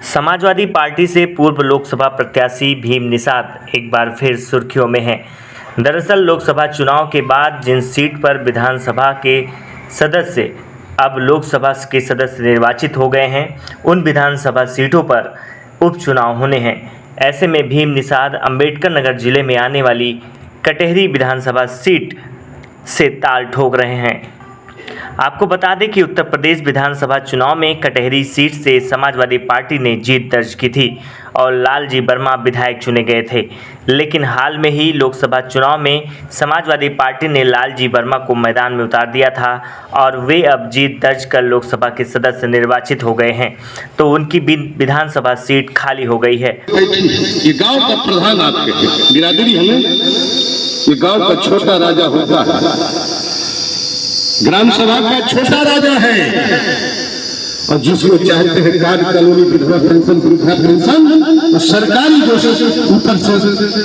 Samajwadi party से पूर्व लोकसभा प्रत्याशी भीम निषाद एक बार फिर सुर्खियों में हैं। दरअसल लोकसभा चुनाव के बाद जिन सीट पर विधानसभा के सदस्य अब लोकसभा के सदस्य निर्वाचित हो गए हैं, उन विधानसभा सीटों पर उपचुनाव होने हैं। ऐसे में भीम निषाद अम्बेडकर नगर जिले में आने वाली कटेहरी विधानसभा सीट से ताल ठोक रहे हैं। आपको बता दें कि उत्तर प्रदेश विधानसभा चुनाव में कटेहरी सीट से समाजवादी पार्टी ने जीत दर्ज की थी और लालजी वर्मा विधायक चुने गए थे। लेकिन हाल में ही लोकसभा चुनाव में समाजवादी पार्टी ने लालजी वर्मा को मैदान में उतार दिया था और वे अब जीत दर्ज कर लोकसभा के सदस्य निर्वाचित हो गए हैं, तो उनकी विधानसभा सीट खाली हो गई है। ये गांव का प्रधान आपके बिरादरी है, ये गांव का छोटा राजा होता है, ग्राम सभा का छोटा राजा है, और जिसको चाहते हैं कार्य कॉलोनी विधवा पेंशन वृद्धा पेंशन और सरकारी जो ऊपर से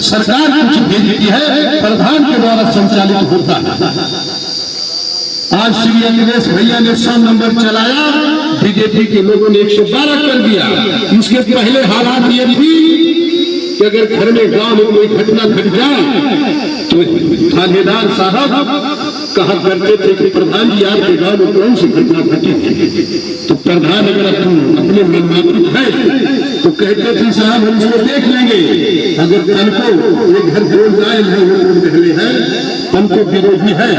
सरकार कुछ भेजती है, प्रधान के द्वारा संचालित होता है। आज श्री अखिलेश भैया ने 100 नंबर चलाया, बीजेपी के लोगों ने 112 कर दिया। इसके पहले हालात ये थी कि अगर घर में गांव में कोई घटना घट जाए तो थानेदार साहब कहा करते थे कि प्रधान जी आपके गांव में कौन सी घटना घटी है, तो प्रधान अगर अपने मनमाफिक है तो कहते थे साहब हम इसको देख लेंगे। अगर तन को ये घर बोल जाए पहले है, तन को विरोधी है,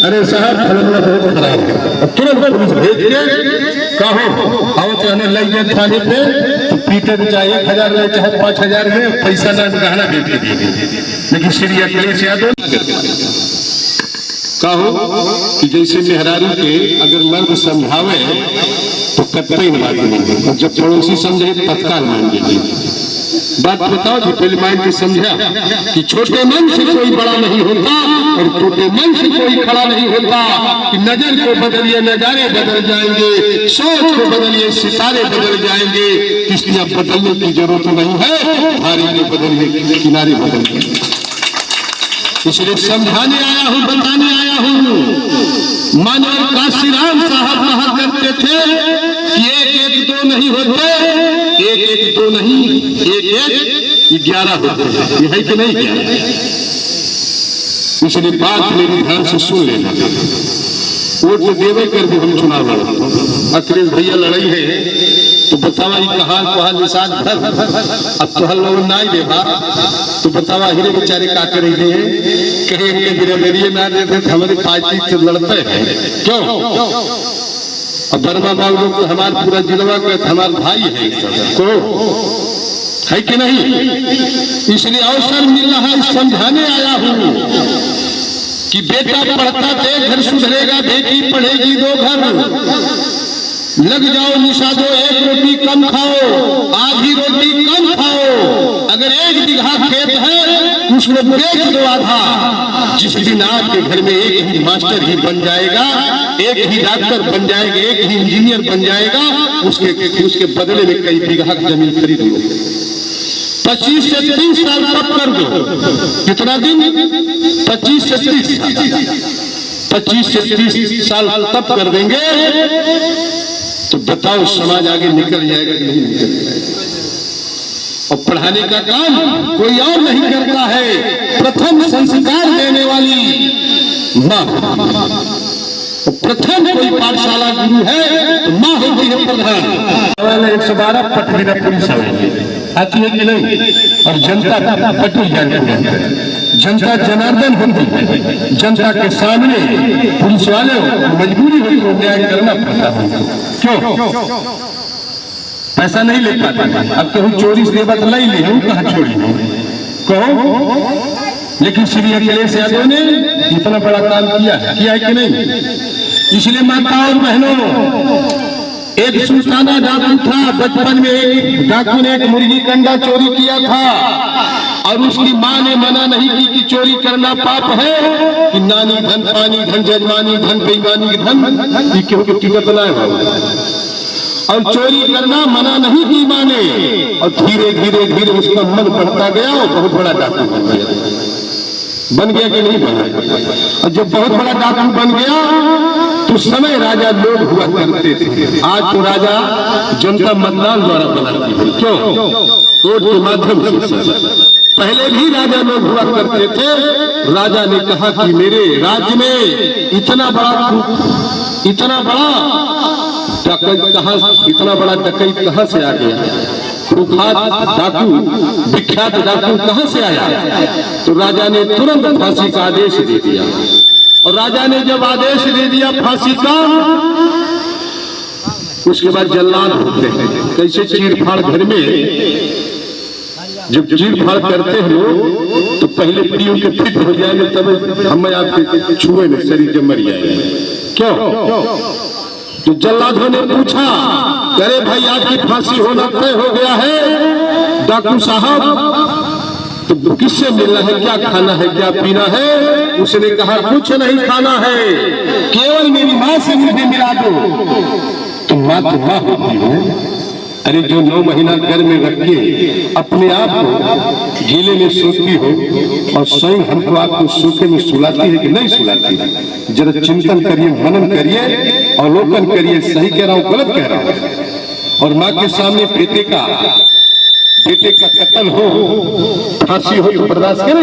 अरे साहब फलना बहुत खराब है, तुरंत पुलिस भेज के कहो आओ चाहने लग गए थाने पे, तो पीटे भी चाहिए 1000 रहे चाहे 5000 में पैसा ना गहना देते। लेकिन श्री अखिलेश यादव कहो कि जैसे मेहरारू के अगर मर्द समझावे तो कतई न बात नहीं, और जब पड़ोसी समझे तत्काल मान लीजिए। बात बताओ जी, पहले मान के समझा कि छोटे मन से कोई बड़ा नहीं होता और छोटे मन से कोई खड़ा नहीं होता। कि नजर को बदलिए नजारे बदल जाएंगे, सोच को बदलिए सितारे बदल जाएंगे। इसलिए अब बदलने की जरूरत नहीं है, धारे को बदलिए किनारे बदलिए। इसलिए समझाने आया हूं, बताने आया हूं। मानव काशीराम साहब कहा करते थे कि 1-1-2 नहीं होते, 1-1-2 नहीं 1-1-11 होते हैं। ये है कि नहीं? इसलिए बात मेरी ध्यान से सुन लेना। वोट तो देवे कर भी हम चुनाव लड़ा, अखिलेश भैया लड़ाई है तो बतावा कहा निशान अब तो हल लोग ना देवा, तो बतावा हीरे बेचारे का करेंगे, कहेंगे बिरादरी ना देते तो हमारी पार्टी से लड़ते हैं क्यों? अब वर्मा बाबू लोग तो हमारे पूरा जिलवा का हमारे भाई है को है कि नहीं? इसलिए अवसर मिल रहा है, समझाने आया हूँ कि बेटा पढ़ता दे घर सुधरेगा, बेटी पढ़ेगी 2 घर। लग जाओ निषादो, 1 रोटी कम खाओ, आधी रोटी कम खाओ। अगर 1 बीघा खेत है उसको बेच दो आधा। जिस दिन आपके घर में एक ही मास्टर ही बन जाएगा, एक ही डॉक्टर बन जाएगा, एक ही इंजीनियर बन जाएगा, उसके बदले में कई बीघा जमीन खरीद लो। 25 से 30 साल तब कर दो। कितना दिन? 25 से 30 साल। 25 से 30 साल तब कर देंगे तो बताओ समाज आगे निकल जाएगा कि नहीं निकल जाएगा? और पढ़ाने का काम कोई और नहीं करता है। प्रथम संस्कार देने वाली माँ, प्रथम कोई पाठशाला गुरु है तो माँ होती है प्रधान। 112 पटना पुलिस आती है कि नहीं? और जनता पटरी जाती, जनता जनार्दन होती है। जनता के सामने पुलिस वाले मजबूरी होती है न्याय करना पड़ता है। क्यों? पैसा नहीं ले पाते। अब कहूँ चोरी से बात लाई ले हूँ, कहाँ छोड़ी कहो। लेकिन श्री अखिलेश यादव ने इतना बड़ा काम किया है कि नहीं? इसलिए माताओं और बहनों, एक सुल्ताना डाकू था, बचपन में एक डाकू ने एक मुर्गी का अंडा चोरी किया था और उसकी माँ ने मना नहीं की कि चोरी करना पाप है, कि नानी धन पानी धन जजमानी धन बेईमानी धन, ये क्यों टिकट बनाए और चोरी करना मना नहीं की माँ ने। और धीरे धीरे धीरे उसका मन बढ़ता गया और बहुत बड़ा डाकू बन गया कि नहीं बना? और जब बहुत बड़ा डाकू बन गया तो समय राजा लोग हुआ करते थे। आज तो राजा जनता मतदान द्वारा बनाती है, क्यों? वोट के माध्यम से। पहले भी राजा लोग हुआ करते थे। राजा ने कहा कि मेरे राज्य में इतना बड़ा डकैत कहां से आ गया, कुख्यात डाकू, विख्यात डाकू कहां से आया? तो राजा ने तुरंत फांसी का आदेश दे दिया। और राजा ने जब आदेश दे दिया फांसी का, उसके बाद जल्लाद होते हैं। कैसे चीर-फाड़ घर में जब चीर-फाड़ करते हैं लोग, तो पहले पीओ के फिट हो जाएंगे, तब हम आपके छुए में शरीर जब मर जाएंगे। क्यों? तो जल्लादों ने पूछा, अरे भाई आपकी फांसी होना तय हो गया है डाकू साहब, तो किससे मिलना है, क्या खाना है, क्या पीना है? उसने कहा कुछ नहीं खाना है, केवल मेरी माँ से मुझे मिला दो। तो माँ तो माँ होती है। अरे जो 9 महीना घर में रख के अपने आप को गीले में सोती हो और स्वयं हमको आपको सूखे में सुलाती है कि नहीं सुलाती है? जरा चिंतन करिए, मनन करिए, अवलोकन करिए, सही कह रहा हूँ गलत कह रहा हूँ। और माँ के सामने बेटे का कत्ल हो, फांसी हो तो बर्दाश्त करें।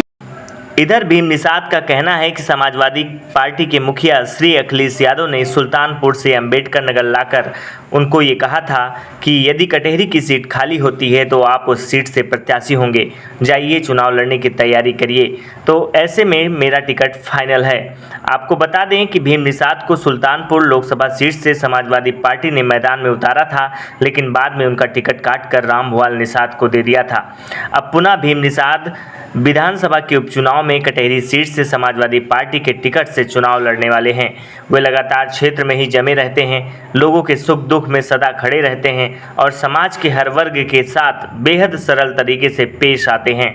इधर भीम निषाद का कहना है कि समाजवादी पार्टी के मुखिया श्री अखिलेश यादव ने सुल्तानपुर से अंबेडकर नगर लाकर उनको ये कहा था कि यदि कटहरी की सीट खाली होती है तो आप उस सीट से प्रत्याशी होंगे, जाइए चुनाव लड़ने की तैयारी करिए। तो ऐसे में मेरा टिकट फाइनल है। आपको बता दें कि भीम निषाद को सुल्तानपुर लोकसभा सीट से समाजवादी पार्टी ने मैदान में उतारा था, लेकिन बाद में उनका टिकट काटकर रामभुआल निषाद को दे दिया था। अब पुनः भीम निषाद विधानसभा के उपचुनाव में कटहरी सीट से समाजवादी पार्टी के टिकट से चुनाव लड़ने वाले हैं। वे लगातार क्षेत्र में ही जमे रहते हैं, लोगों के सुख दुख में सदा खड़े रहते हैं और समाज के हर वर्ग के साथ बेहद सरल तरीके से पेश आते हैं,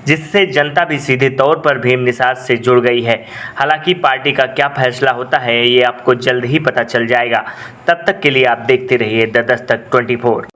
जिससे जनता भी सीधे तौर पर भीम निषाद से जुड़ गई है। हालांकि पार्टी का क्या फैसला होता है ये आपको जल्द ही पता चल जाएगा। तब तक के लिए आप देखते रहिए द दस्तक 24।